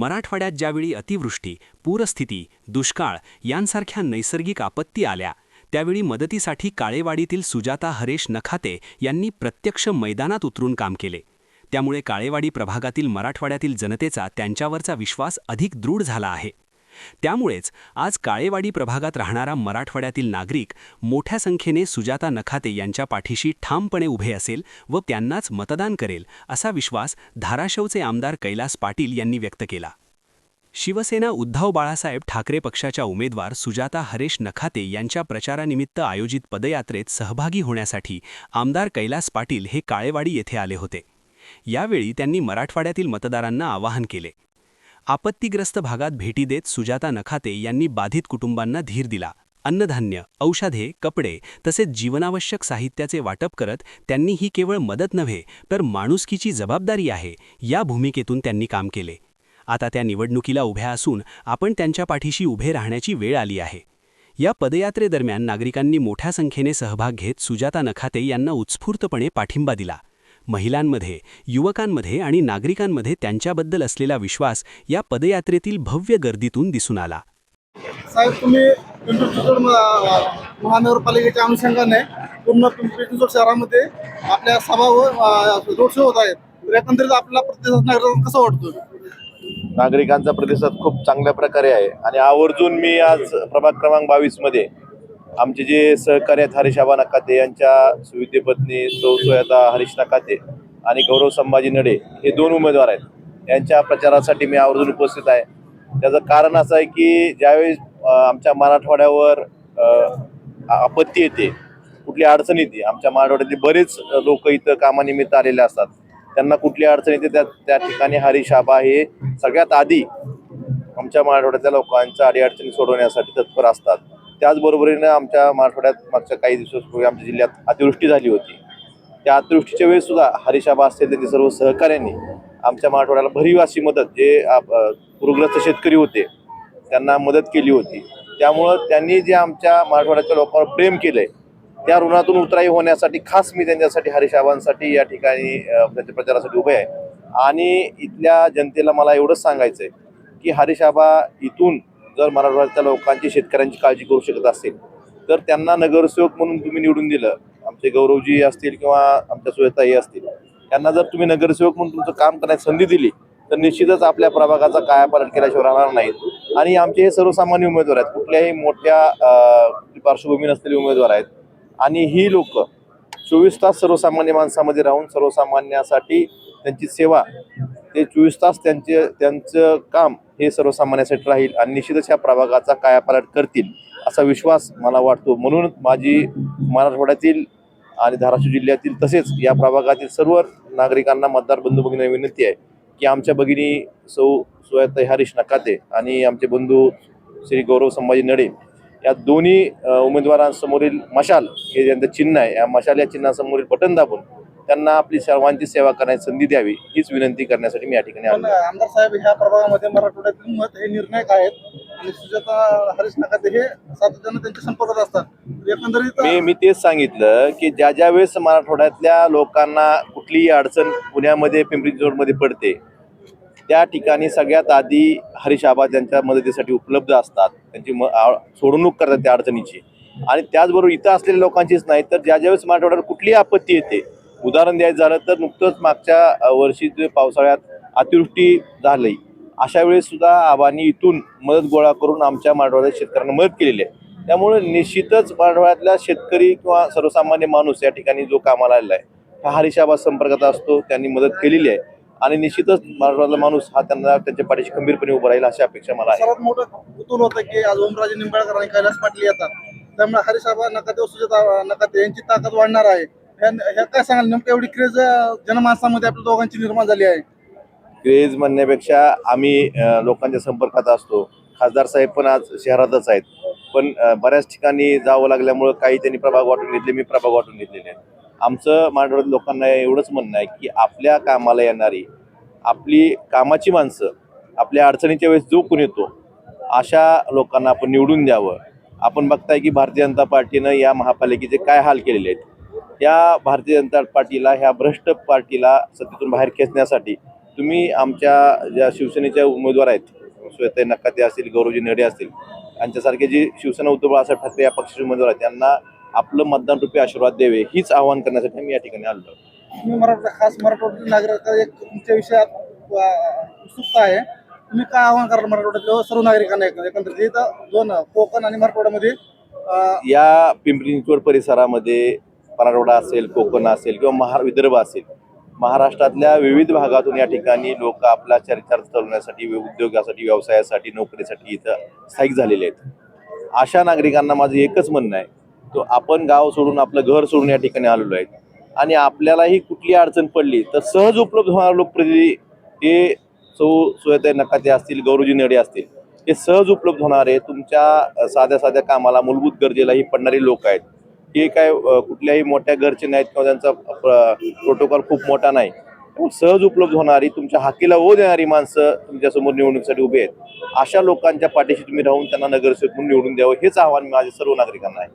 मराठवाड्यात ज्यावेळी अतिवृष्टी, पूरस्थिती, दुष्काळ यांसारख्या नैसर्गिक आपत्ती आल्या, त्यावेळी मदतीसाठी काळेवाडीतील सुजाता हरेश नखाते यांनी प्रत्यक्ष मैदानात उतरून काम केले। त्यामुळे काळेवाडी प्रभागातील मराठवाड्यातील जनतेचा त्यांच्यावरचा विश्वास अधिक दृढ झाला आहे। त्यामुळेच आज काळेवाडी प्रभागात राहणारा मराठवाड्यातील नागरिक मोठ्या संख्येने सुजाता नखाते यांच्या पाठीशी ठामपणे उभे असेल व त्यांनाच मतदान करेल असा विश्वास धाराशिवचे आमदार कैलास पाटील यांनी व्यक्त केला। शिवसेना उद्धव बाळासाहेब ठाकरे पक्षाच्या उमेदवार सुजाता हरेश नखाते यांच्या प्रचारानिमित्त आयोजित पदयात्रेत सहभागी होण्यासाठी आमदार कैलास पाटील हे काळेवाडी येथे आले होते। यावेळी त्यांनी मराठवाड्यातील मतदारांना आवाहन केले। आपत्तीग्रस्त भागात भेटी देत सुजाता नखाते यांनी बाधित कुटुंबांना धीर दिला। अन्नधान्य, औषधे, कपडे तसेच जीवनावश्यक साहित्याचे वाटप करत त्यांनी ही केवळ मदत नव्हे तर माणुसकीची जबाबदारी आहे या भूमिकेतून त्यांनी काम केले। आता त्या निवडणुकीला उभ्या असून आपण त्यांच्या पाठीशी उभे राहण्याची वेळ आली आहे। या पदयात्रेदरम्यान नागरिकांनी मोठ्या संख्येने सहभाग घेत सुजाता नखाते यांना उत्स्फूर्तपणे पाठिंबा दिला। महिलांमध्ये, युवकांमध्ये आणि नागरिकांमध्ये त्यांच्याबद्दल असलेला विश्वास या पदयात्रेतील भव्य गर्दीतून दिसून आला। साहेब, तुम्ही पिंपरी चिंचवड महानगरपालिकेच्या अनुषंगाने पूर्ण पिंपरी चिंचवड शहरामध्ये आपल्या सभा व रोड शो होत आहेत, तर एकंदरीत आपला प्रतिसाद नागरिकांना कसा वाटतो? नागरिकांचा प्रतिसाद खूप चांगल्या प्रकारे आहे आणि आवर्जून मी आज प्रभाग क्रमांक 22 मध्ये आमचे जे सहकारी आहेत हरीश आबा नखाते यांच्या सुविद्य पत्नी सुजाता हरीश नखाते आणि गौरव संभाजी नडे हे 2 उमेदवार आहेत, यांच्या प्रचारासाठी मी आवर्जून उपस्थित आहे। त्याचं कारण असं आहे की ज्यावेळेस आमच्या मराठवाड्यावर आपत्ती येते, कुठली अडचण येते, आमच्या मराठवाड्यातले बरेच लोक इथं कामानिमित्त आलेले असतात, त्यांना कुठली अडचण येते त्या ठिकाणी हरीश आबा हे सगळ्यात आधी आमच्या मराठवाड्यातल्या लोकांच्या अडीअडचणी सोडवण्यासाठी तत्पर असतात। त्याचबरोबरीने आमच्या मराठवाड्यात मागच्या काही दिवसांपूर्वी आमच्या जिल्ह्यात अतिवृष्टी झाली होती। त्या अतिवृष्टीच्या वेळेस सुद्धा हरीश आबा असतील त्यांनी सर्व सहकार्यांनी आमच्या मराठवाड्याला भरीव अशी मदत, जे पूरग्रस्त शेतकरी होते त्यांना मदत केली होती। त्यामुळं त्यांनी जे आमच्या मराठवाड्याच्या लोकांवर प्रेम केलंय त्या ऋणातून उतराई होण्यासाठी खास मी त्यांच्यासाठी हरीश आबांसाठी या ठिकाणी त्यांच्या प्रचारासाठी उभे आहे। आणि इथल्या जनतेला मला एवढंच सांगायचं आहे की हरीश आबा इथून जर मराठवाड्याच्या लोकांची, शेतकऱ्यांची काळजी करू शकत असेल तर त्यांना नगरसेवक म्हणून तुम्ही निवडून दिलं, आमचे गौरवजी असतील किंवा आमच्या सुजाताई असतील, त्यांना जर तुम्ही नगरसेवक म्हणून तुमचं काम करण्याची संधी दिली तर निश्चितच आपल्या प्रभागाचा कायापालट केल्याशिवाय राहणार नाहीत। आणि आमचे हे सर्वसामान्य उमेदवार आहेत, कुठल्याही मोठ्या पार्श्वभूमी नसलेले उमेदवार आहेत आणि ही लोक 24 तास सर्वसामान्य माणसामध्ये राहून सर्वसामान्यासाठी त्यांची सेवा, ते 24 तास त्यांचं काम हे सर्वसामान्यासाठी राहील आणि निश्चितच ह्या प्रभागाचा कायापालट करतील असा विश्वास मला वाटतो। म्हणून माझी मराठवाड्यातील आणि धाराशिव जिल्ह्यातील तसेच या प्रभागातील सर्व नागरिकांना, मतदार बंधू भगिनींना विनंती आहे की आमच्या भगिनी सुजाता हरीश नखाते आणि आमचे बंधू श्री गौरव संभाजी नडे या दोन्ही उमेदवारांसमोरील मशाल हे ज्यांचं चिन्ह आहे, या मशाल या चिन्हासमोरील बटन दाबून त्यांना आपली सर्वांची सेवा करण्याची संधी द्यावी हीच विनंती करण्यासाठी मी या ठिकाणी आलो। आमदार साहेब, ह्या प्रभागामध्ये मराठवाड्यातील मत हे निर्णायक आहेत आणि सुजाता हरीश नखाते हे सातत्याने त्यांच्या संपर्कात असतात। एकंदरीत मी तेच सांगितलं की ज्या वेळेस मराठवाड्यातल्या लोकांना कुठलीही अडचण पुण्यामध्ये, पिंपरी चिंचवडमध्ये पडते, त्या ठिकाणी सगळ्यात आधी हरीश आबा त्यांच्या मदतीसाठी उपलब्ध असतात, त्यांची सोडवणूक करतात त्या अडचणीची। आणि त्याचबरोबर इथं असलेल्या लोकांचीच नाही तर ज्यावेळेस मराठवाड्यावर कुठलीही आपत्ती येते, उदाहरण द्यायचं झालं तर नुकतंच मागच्या वर्षी पावसाळ्यात अतिवृष्टी झाली, अशा वेळेस सुद्धा आबांनी इथून मदत गोळा करून आमच्या मराठवाड्यात शेतकऱ्यांना मदत केलेली आहे। त्यामुळे निश्चितच मराठवाड्यातला शेतकरी किंवा सर्वसामान्य माणूस या ठिकाणी जो कामाला आलेला आहे हा हरीश आबा संपर्कात असतो, त्यांनी मदत केलेली आहे आणि निश्चितच मराठवाड्यातला माणूस हा त्यांच्या पाठीशी खंबीरपणे उभा राहील अशी अपेक्षा मला आहे। सर्वात मोठं कुतूहल होतं की आज ओमराजे निंबाळकर आणि कैलास पाटील येतात, त्यामुळे हरीश आबा नखाते व सुजाता नखाते यांची ताकद वाढणार आहे। ह्या काय सांगाल, नेमकं एवढी क्रेज जनमानसामध्ये आपल्या दोघांची निर्माण झाली आहे? क्रेज म्हणण्यापेक्षा आम्ही लोकांच्या संपर्कात असतो। खासदार साहेब पण आज शहरातच आहेत, पण बऱ्याच ठिकाणी जावं लागल्यामुळं काही त्यांनी प्रभाग वाटून घेतले, मी प्रभाग वाटून घेतलेले आहेत। आमचं मराठवाड्यात लोकांना एवढंच म्हणणं आहे की आपल्या कामाला येणारी, आपली कामाची माणसं, आपल्या अडचणीच्या वेळेस जो कोण येतो अशा लोकांना आपण निवडून द्यावं। आपण बघताय की भारतीय जनता पार्टीनं या महापालिकेचे काय हाल केलेले आहेत। या भारतीय जनता पार्टीला, ह्या भ्रष्ट पार्टीला सत्तेतून बाहेर खेचण्यासाठी तुम्ही आमच्या ज्या शिवसेनेच्या उमेदवार आहेत, श्वेताई नकाते असतील, गौरवजी नेडे असतील, यांच्यासारखे जे शिवसेना उद्धव बाळासाहेब ठाकरे या पक्षाचे उमेदवार आहेत, त्यांना आपलं मतदान रूपी आशीर्वाद द्यावे हीच आवाहन करण्यासाठी मी या ठिकाणी आलो. तुम्ही खास मराठवाड्यातील नागरिकांना एक तुमच्या विषयात उत्सुकता आहे. तुम्ही काय आव्हान कराल मराठवाड्यातल्या सर्व नागरिकांना एकंदरीत इथं दोन कोकण आणि मराठवाड्यामध्ये या पिंपरी चिंचवड परिसरामध्ये मराठवाडा असेल, कोकण असेल किंवा विदर्भ असेल, महाराष्ट्रातल्या विविध भागातून या ठिकाणी लोक आपला चरितार्थ चालवण्यासाठी, उद्योगासाठी, व्यवसायासाठी, नोकरीसाठी इथं स्थायिक झालेले आहेत. अशा नागरिकांना माझं एकच म्हणणं आहे, तो आपण गाव सोडून आपलं घर सोडून या ठिकाणी आलेलो आहे आणि आपल्यालाही कुठली अडचण पडली तर सहज उपलब्ध होणारे लोकप्रतिनिधी हे श्वेताई नकाते असतील, गौरवजी नेडे असतील, हे सहज उपलब्ध होणारे तुमच्या साध्या साध्या कामाला, मूलभूत गरजेलाही पडणारे लोक आहेत. हे काय कुठल्याही मोठ्या घरचे नाहीत किंवा त्यांचा प्रोटोकॉल खूप मोठा नाही. सहज उपलब्ध होणारी, तुमच्या हाकेला ओ देणारी माणसं तुमच्यासमोर निवडणुकीसाठी उभे आहेत. अशा लोकांच्या पाठीशी तुम्ही राहून त्यांना नगरसेवक म्हणून निवडून द्यावं हेच आव्हान माझ्या सर्व नागरिकांना आहे.